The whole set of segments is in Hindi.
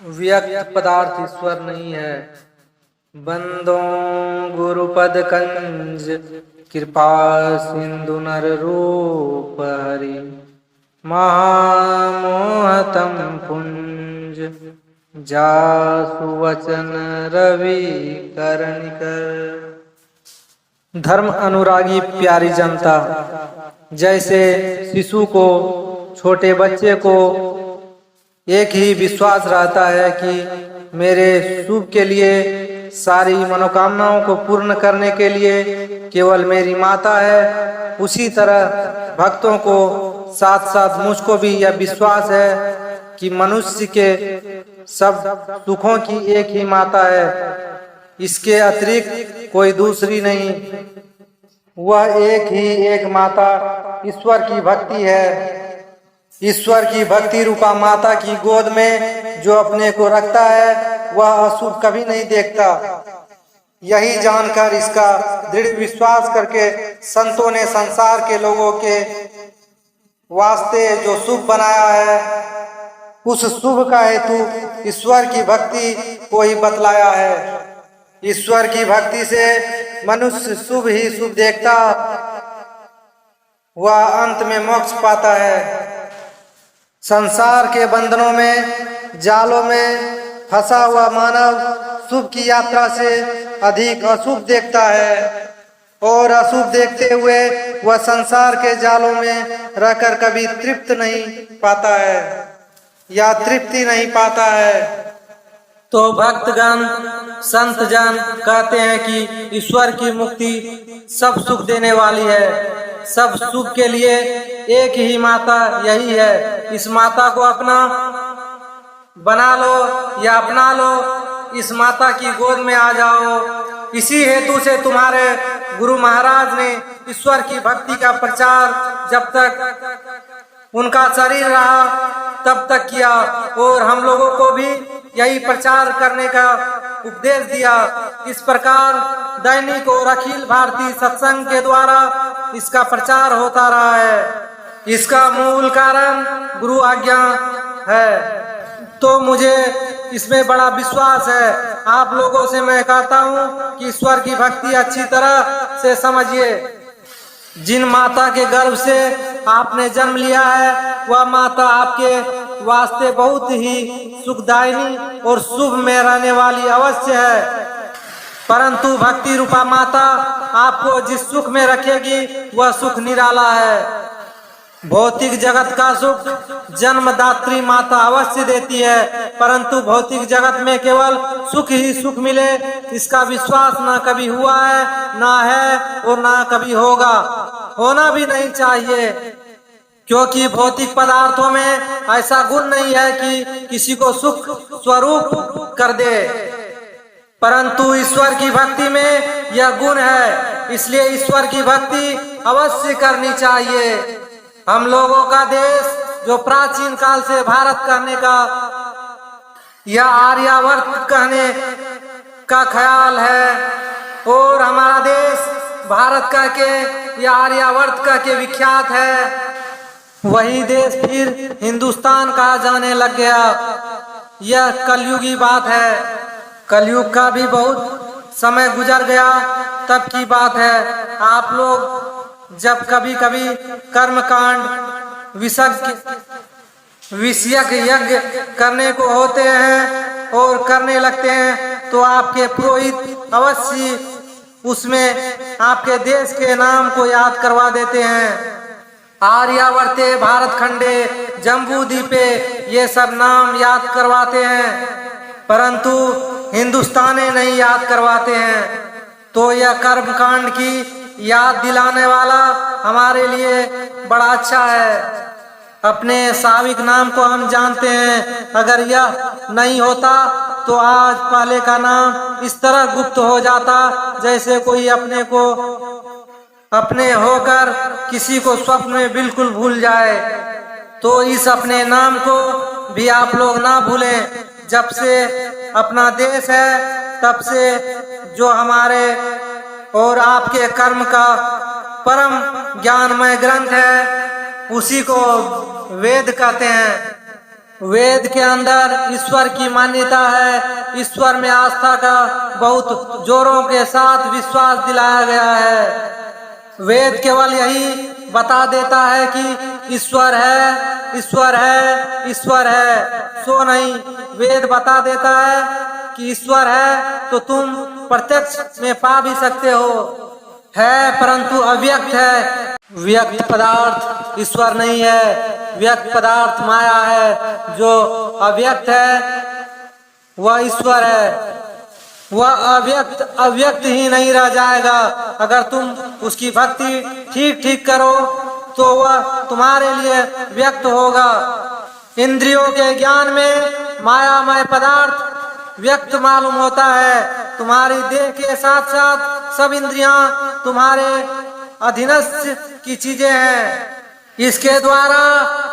व्यक्त पदार्थ ईश्वर नहीं है। बंदों गुरुपद कंज कृपा सिंधु नर रूप हरि महामोहतम पुंज जासु वचन रवि करणिकर। धर्म अनुरागी प्यारी जनता, जैसे शिशु को, छोटे बच्चे को एक ही विश्वास रहता है कि मेरे शुभ के लिए, सारी मनोकामनाओं को पूर्ण करने के लिए केवल मेरी माता है, उसी तरह भक्तों को साथ साथ मुझको भी यह विश्वास है कि मनुष्य के सब सुखों की एक ही माता है, इसके अतिरिक्त कोई दूसरी नहीं। वह एक ही एक माता ईश्वर की भक्ति है। ईश्वर की भक्ति रूपा माता की गोद में जो अपने को रखता है वह अशुभ कभी नहीं देखता। यही जानकर, इसका दृढ़ विश्वास करके संतों ने संसार के लोगों के वास्ते जो शुभ बनाया है, उस शुभ का हेतु ईश्वर की भक्ति को ही बतलाया है। ईश्वर की भक्ति से मनुष्य शुभ ही शुभ देखता, वह अंत में मोक्ष पाता है। संसार के बंधनों में, जालों में फंसा हुआ मानव शुभ की यात्रा से अधिक अशुभ देखता है, और अशुभ देखते हुए वह संसार के जालों में रहकर कभी तृप्त नहीं पाता है या तृप्ति नहीं पाता है। तो भक्तगण, संत जन कहते हैं कि ईश्वर की मुक्ति सब सुख देने वाली है। सब सुख के लिए एक ही माता यही है। इस माता को अपना बना लो या अपना लो, इस माता की गोद में आ जाओ। इसी हेतु से तुम्हारे गुरु महाराज ने ईश्वर की भक्ति का प्रचार जब तक उनका शरीर रहा तब तक किया, और हम लोगों को भी यही प्रचार करने का उपदेश दिया। इस प्रकार दैनिक और अखिल भारतीय सत्संग के द्वारा इसका प्रचार होता रहा है। इसका मूल कारण गुरु आज्ञा है। तो मुझे इसमें बड़ा विश्वास है। आप लोगों से मैं कहता हूँ कि ईश्वर की भक्ति अच्छी तरह से समझिए। जिन माता के गर्भ से आपने जन्म लिया है, वह माता आपके वास्ते बहुत ही सुखदायिनी और शुभ में रहने वाली अवश्य है। परंतु भक्ति रूपा माता आपको जिस सुख में रखेगी वह सुख निराला है। भौतिक जगत का सुख जन्मदात्री माता अवश्य देती है, परंतु भौतिक जगत में केवल सुख ही सुख मिले, इसका विश्वास ना कभी हुआ है, ना है और ना कभी होगा। होना भी नहीं चाहिए, क्योंकि भौतिक पदार्थों में ऐसा गुण नहीं है कि किसी को सुख स्वरूप कर दे, परंतु ईश्वर की भक्ति में यह गुण है। इसलिए ईश्वर की भक्ति अवश्य करनी चाहिए। हम लोगों का देश जो प्राचीन काल से भारत कहने का या आर्यावर्त कहने का ख्याल है, और हमारा देश भारत कह के या आर्यावर्त कह के विख्यात है, वही देश फिर हिंदुस्तान कहा जाने लग गया। यह कलयुगी बात है। कलयुग का भी बहुत समय गुजर गया तब की बात है। आप लोग जब कभी कभी कर्मकांड विषयक यज्ञ करने को होते हैं और करने लगते हैं, तो आपके पुरोहित अवश्य उसमें आपके देश के नाम को याद करवा देते हैं। आर्यावर्ते, भारत खंडे, जम्बू द्वीपे, ये सब नाम याद करवाते हैं, परंतु हिंदुस्ताने नहीं याद करवाते हैं। तो यह कर्मकांड की याद दिलाने वाला हमारे लिए बड़ा अच्छा है। अपने साविक नाम को हम जानते हैं। अगर यह नहीं होता तो आज पहले का नाम इस तरह गुप्त हो जाता जैसे कोई अपने को अपने होकर किसी को स्वप्न में बिल्कुल भूल जाए। तो इस अपने नाम को भी आप लोग ना भूलें। जब से अपना देश है तब से जो हमारे और आपके कर्म का परम ज्ञानमय ग्रंथ है उसी को वेद कहते हैं। वेद के अंदर ईश्वर की मान्यता है। ईश्वर में आस्था का बहुत जोरों के साथ विश्वास दिलाया गया है। वेद केवल यही बता देता है कि ईश्वर है, ईश्वर है, ईश्वर है, सो नहीं। वेद बता देता है कि ईश्वर है तो तुम प्रत्यक्ष में पा भी सकते हो। है परंतु अव्यक्त है। व्यक्त पदार्थ ईश्वर नहीं है, व्यक्त पदार्थ माया है। जो अव्यक्त है वह ईश्वर है। वह अव्यक्त ही नहीं रह जाएगा। अगर तुम उसकी भक्ति ठीक ठीक करो तो वह तुम्हारे लिए व्यक्त होगा। इंद्रियों के ज्ञान में मायामय पदार्थ व्यक्त मालूम होता है। तुम्हारी देह के साथ साथ सब इंद्रियां तुम्हारे अधीनस्थ की चीजें हैं। इसके द्वारा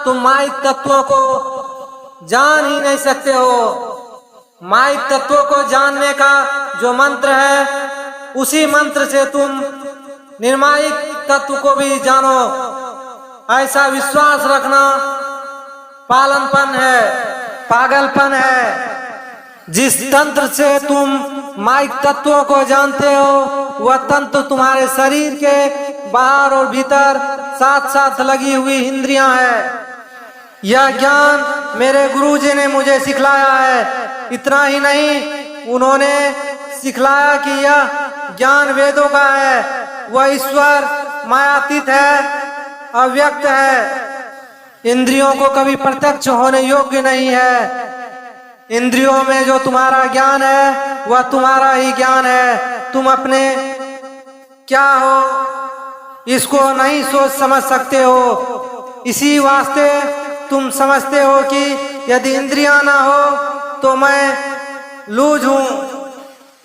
तुम माइक तत्वों को जान ही नहीं सकते हो। माइक तत्वों को जानने का जो मंत्र है उसी मंत्र से तुम निर्मायिक तत्व को भी जानो। ऐसा विश्वास रखना पागलपन है, पागलपन है। जिस तंत्र से तुम माइक तत्वों को जानते हो वह तंत्र तुम्हारे शरीर के बाहर और भीतर साथ साथ लगी हुई इंद्रियां है। यह ज्ञान मेरे गुरुजी ने मुझे सिखलाया है। इतना ही नहीं, उन्होंने सिखलाया कि यह ज्ञान वेदों का है। वह ईश्वर मायातीत है, अव्यक्त है। इंद्रियों को कभी प्रत्यक्ष होने योग्य नहीं है। इंद्रियों में जो तुम्हारा ज्ञान है वह तुम्हारा ही ज्ञान है। तुम अपने क्या हो इसको नहीं सोच समझ सकते हो। इसी वास्ते तुम समझते हो कि यदि इंद्रियां ना हो तो मैं लूज हूं,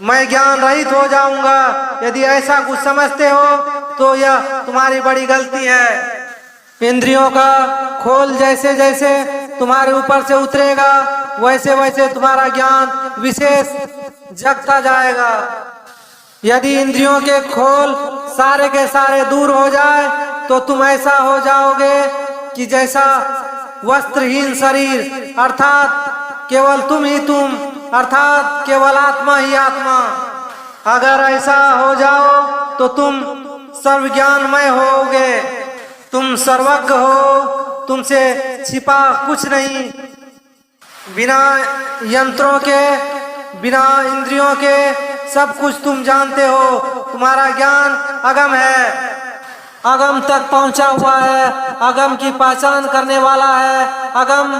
मैं ज्ञान रहित हो जाऊंगा। यदि ऐसा कुछ समझते हो तो यह तुम्हारी बड़ी गलती है। इंद्रियों का खोल जैसे जैसे तुम्हारे ऊपर से उतरेगा वैसे वैसे तुम्हारा ज्ञान विशेष जगता जाएगा। यदि इंद्रियों के खोल सारे के सारे दूर हो जाए तो तुम ऐसा हो जाओगे कि जैसा वस्त्रहीन शरीर, अर्थात केवल तुम ही तुम, अर्थात केवल आत्मा ही आत्मा। अगर ऐसा हो जाओ तो तुम सर्वज्ञानमय होगे। तुम सर्वज्ञ हो, तुमसे छिपा कुछ नहीं। बिना यंत्रों के, बिना इंद्रियों के सब कुछ तुम जानते हो। तुम्हारा ज्ञान अगम है, अगम तक पहुंचा हुआ है, अगम की पहचान करने वाला है। अगम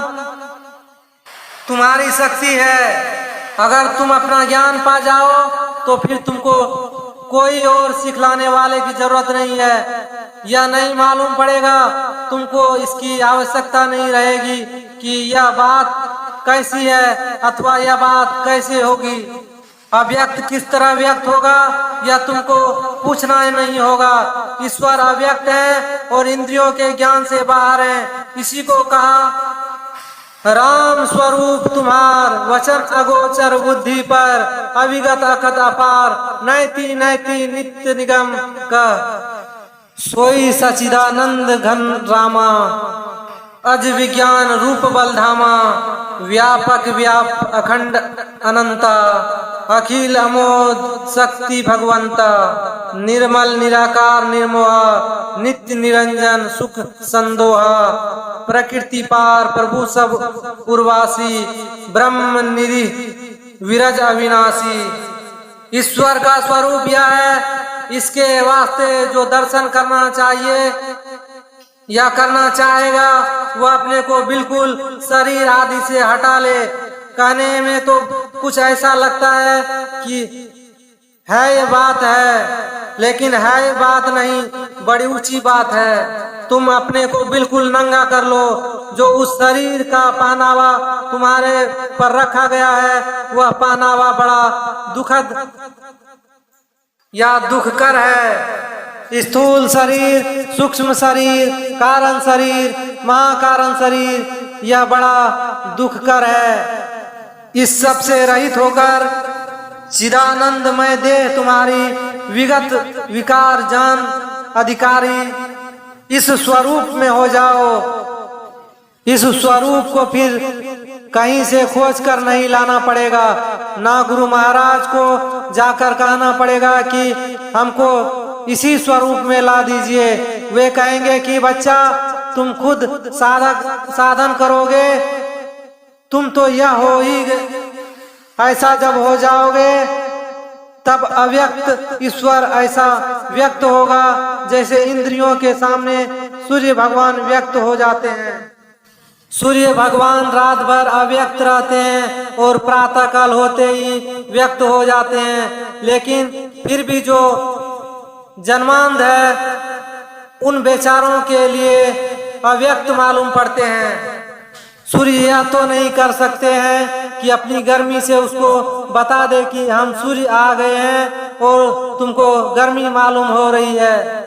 तुम्हारी शक्ति है। अगर तुम अपना ज्ञान पा जाओ तो फिर तुमको कोई और सिखलाने वाले की जरूरत नहीं है। यह नहीं मालूम पड़ेगा, तुमको इसकी आवश्यकता नहीं रहेगी कि यह बात कैसी है अथवा यह बात कैसे होगी। अव्यक्त किस तरह व्यक्त होगा यह तुमको पूछना नहीं होगा। ईश्वर अव्यक्त है और इंद्रियों के ज्ञान से बाहर है। इसी को कहा राम स्वरूप तुम्हार, वचन अगोचर बुद्धि पर, अविगत अखत अपार, नैति नैति नित्य निगम का। सोई सचिदानंद घन रामा, अज विज्ञान रूप बलधामा, व्यापक व्याप अखंड अनंता, अखिल अमोद शक्ति भगवंता, निर्मल निराकार निर्मोहा, नित्य निरंजन सुख संदोहा, प्रकृति पार प्रभु सब उर्वासी, ब्रह्म निधि विरज अविनाशी। ईश्वर का स्वरूप यह है। इसके वास्ते जो दर्शन करना चाहिए या करना चाहेगा वह अपने को बिल्कुल शरीर आदि से हटा ले। कहने में तो कुछ ऐसा लगता है कि है ये बात है, लेकिन है ये बात नहीं, बड़ी ऊंची बात है। तुम अपने को बिल्कुल नंगा कर लो। जो उस शरीर का पहनावा तुम्हारे पर रखा गया है वह पहनावा बड़ा दुखद या दुखकर है। स्थूल शरीर, सूक्ष्म शरीर, कारण शरीर, महाकारण शरीर, यह बड़ा दुखकर है। इस सब से रहित होकर चिदानंदमय देह तुम्हारी विगत विकार जान अधिकारी इस स्वरूप में हो जाओ। इस स्वरूप को फिर कहीं से खोज कर नहीं लाना पड़ेगा, ना गुरु महाराज को जाकर कहना पड़ेगा कि हमको इसी स्वरूप में ला दीजिए। वे कहेंगे कि बच्चा तुम खुद साधन करोगे, तुम तो यह हो ही, ऐसा जब हो जाओगे तब अव्यक्त ईश्वर ऐसा व्यक्त होगा जैसे इंद्रियों के सामने सूर्य भगवान व्यक्त हो जाते हैं। सूर्य भगवान रात भर अव्यक्त रहते हैं और प्रातः काल होते ही व्यक्त हो जाते हैं, लेकिन फिर भी जो जन्मांध है उन बेचारों के लिए अव्यक्त मालूम पड़ते हैं। सूर्य यह तो नहीं कर सकते हैं कि अपनी गर्मी से उसको बता दे कि हम सूर्य आ गए हैं और तुमको गर्मी मालूम हो रही है।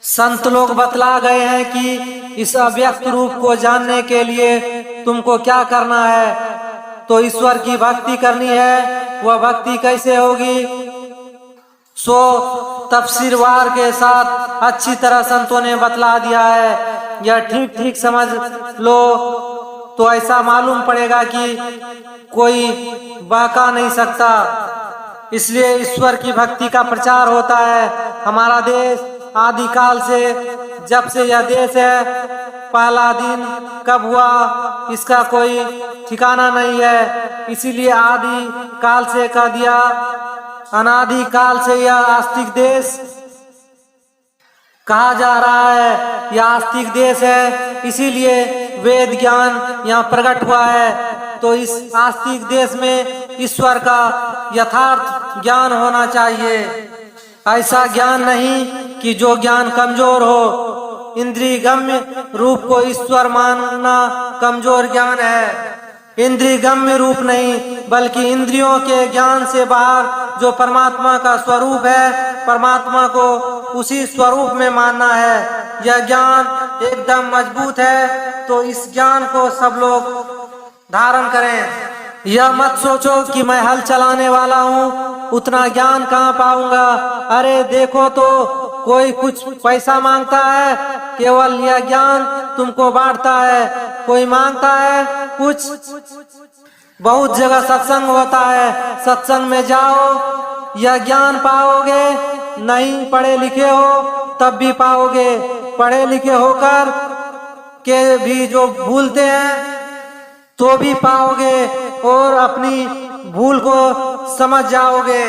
संत लोग बतला गए हैं कि इस अव्यक्त रूप को जानने के लिए तुमको क्या करना है, तो ईश्वर की भक्ति करनी है। वह भक्ति कैसे होगी सो तफसीरवार के साथ अच्छी तरह संतों ने बतला दिया है। यह ठीक ठीक समझ लो तो ऐसा मालूम पड़ेगा कि कोई बहका नहीं सकता। इसलिए ईश्वर की भक्ति का प्रचार होता है। हमारा देश आदिकाल से, जब से यह देश है, पहला दिन कब हुआ इसका कोई ठिकाना नहीं है, इसीलिए आदि काल से कह दिया। अनादि काल से यह आस्तिक देश कहा जा रहा है। यह आस्तिक देश है, इसीलिए वेद ज्ञान यहाँ प्रकट हुआ है। तो इस आस्तिक देश में ईश्वर का यथार्थ ज्ञान होना चाहिए। ऐसा ज्ञान नहीं कि जो ज्ञान कमजोर हो। इंद्रिय गम्य रूप को ईश्वर मानना कमजोर ज्ञान है। इंद्रिय गम्य रूप नहीं बल्कि इंद्रियों के ज्ञान से बाहर जो परमात्मा का स्वरूप है, परमात्मा को उसी स्वरूप में मानना है। यह ज्ञान एकदम मजबूत है, तो इस ज्ञान को सब लोग धारण करें। यह मत सोचो कि मैं हल चलाने वाला हूँ, उतना ज्ञान कहाँ पाऊंगा। अरे देखो तो कोई कुछ पैसा मांगता है, केवल यह ज्ञान तुमको बांटता है। कोई मांगता है कुछ, बहुत जगह सत्संग होता है, सत्संग में जाओ यह ज्ञान पाओगे। नहीं पढ़े लिखे हो तब भी पाओगे। पढ़े लिखे होकर के भी जो भूलते हैं तो भी पाओगे और अपनी भूल को समझ जाओगे।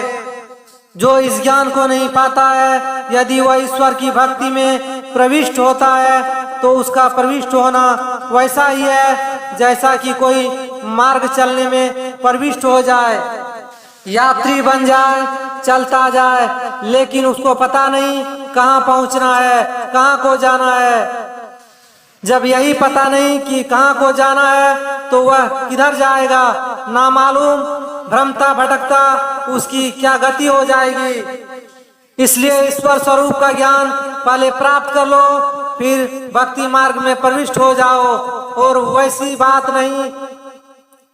जो इस ज्ञान को नहीं पाता है, यदि वह ईश्वर की भक्ति में प्रविष्ट होता है तो उसका प्रविष्ट होना वैसा ही है जैसा कि कोई मार्ग चलने में प्रविष्ट हो जाए। यात्री बन जाए, चलता जाए, लेकिन उसको पता नहीं कहाँ पहुँचना है, कहाँ को जाना है। जब यही पता नहीं कि कहाँ को जाना है तो वह किधर जाएगा, ना मालूम, भ्रमता भटकता उसकी क्या गति हो जाएगी। इसलिए ईश्वर स्वरूप का ज्ञान पहले प्राप्त कर लो, फिर भक्ति मार्ग में प्रविष्ट हो जाओ। और वैसी बात नहीं,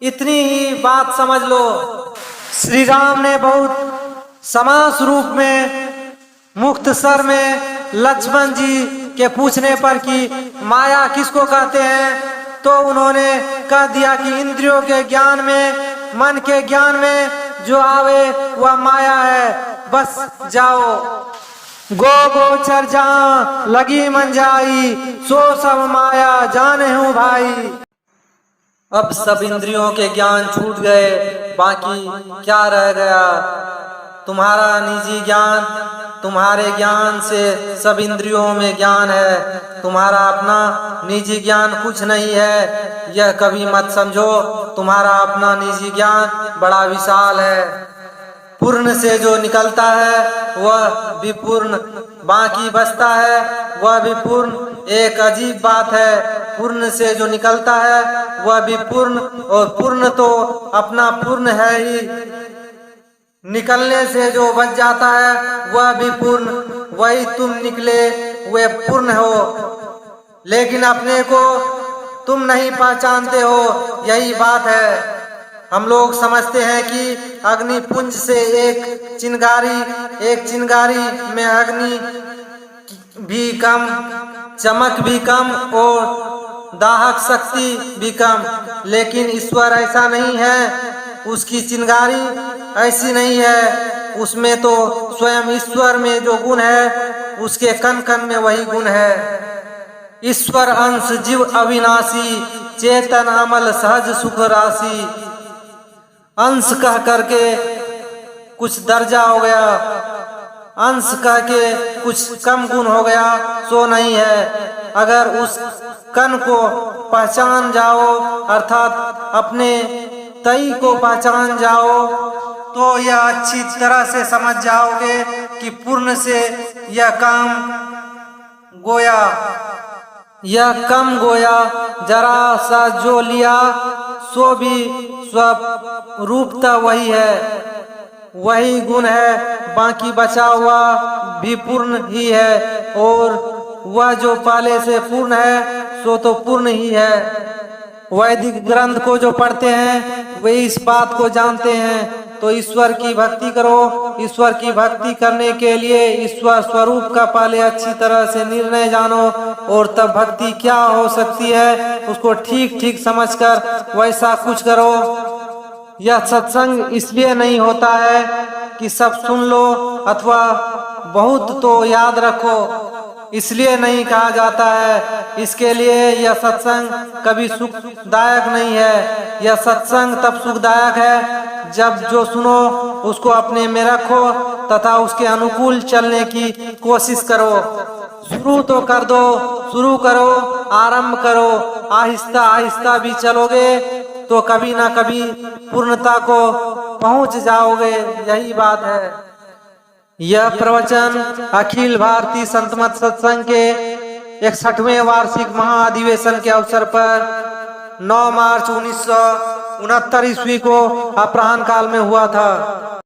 इतनी ही बात समझ लो। श्री राम ने बहुत समास रूप में मुख्तसर में लक्ष्मण जी के पूछने पर कि माया किसको कहते हैं, तो उन्होंने कह दिया कि इंद्रियों के ज्ञान में, मन के ज्ञान में जो आवे वह माया है। बस जाओ। गो गोचर जहाँ लगी मन जाई, सो सब माया जाने हूँ भाई। अब सब इंद्रियों के ज्ञान छूट गए, बाकी क्या रह गया? तुम्हारा निजी ज्ञान। तुम्हारे ज्ञान से सब इंद्रियों में ज्ञान है, तुम्हारा अपना निजी ज्ञान कुछ नहीं है। यह कभी मत समझो। तुम्हारा अपना निजी ज्ञान बड़ा विशाल है। पूर्ण से जो निकलता है वह विपूर्ण, बाकी बचता है वह विपूर्ण। एक अजीब बात है, पूर्ण से जो निकलता है वह विपूर्ण, और पूर्ण तो अपना पूर्ण है ही। निकलने से जो बच जाता है वह भी पूर्ण, वही तुम निकले वे पूर्ण हो। लेकिन अपने को तुम नहीं पहचानते हो, यही बात है। हम लोग समझते हैं कि अग्नि पुंज से एक चिंगारी में अग्नि भी कम, चमक भी कम और दाहक शक्ति भी कम। लेकिन ईश्वर ऐसा नहीं है, उसकी चिंगारी ऐसी नहीं है। उसमें तो स्वयं ईश्वर में जो गुण है, उसके कण कण में वही गुण है। ईश्वर अंश जीव अविनाशी, चेतन अमल सहज सुख राशि। अंश कह करके कुछ दर्जा हो गया, अंश कह के कुछ कम गुण हो गया, सो नहीं है। अगर उस कण को पहचान जाओ, अर्थात अपने तई को पहचान जाओ, तो यह अच्छी तरह से समझ जाओगे कि पूर्ण से यह काम गोया, यह कम गोया। जरा सा जो लिया सो भी स्वरूपता वही है, वही गुण है। बाकी बचा हुआ भी पूर्ण ही है, और वह जो पहले से पूर्ण है सो तो पूर्ण ही है। वैदिक ग्रंथ को जो पढ़ते हैं वे इस बात को जानते हैं। तो ईश्वर की भक्ति करो। ईश्वर की भक्ति करने के लिए ईश्वर स्वरूप का पहले अच्छी तरह से निर्णय जानो, और तब भक्ति क्या हो सकती है उसको ठीक ठीक समझकर वैसा कुछ करो। यह सत्संग इसलिए नहीं होता है कि सब सुन लो अथवा बहुत तो याद रखो, इसलिए नहीं कहा जाता है। इसके लिए यह सत्संग कभी सुखदायक नहीं है। यह सत्संग तब सुखदायक है जब जो सुनो उसको अपने में रखो तथा उसके अनुकूल चलने की कोशिश करो। शुरू तो कर दो, शुरू करो, आरंभ करो। आहिस्ता आहिस्ता भी चलोगे तो कभी ना कभी पूर्णता को पहुंच जाओगे, यही बात है। यह प्रवचन अखिल भारतीय संत मत सत्संग के 61वें वार्षिक महाअधिवेशन के अवसर पर 9 मार्च 1969 ईस्वी को अपराह्न काल में हुआ था।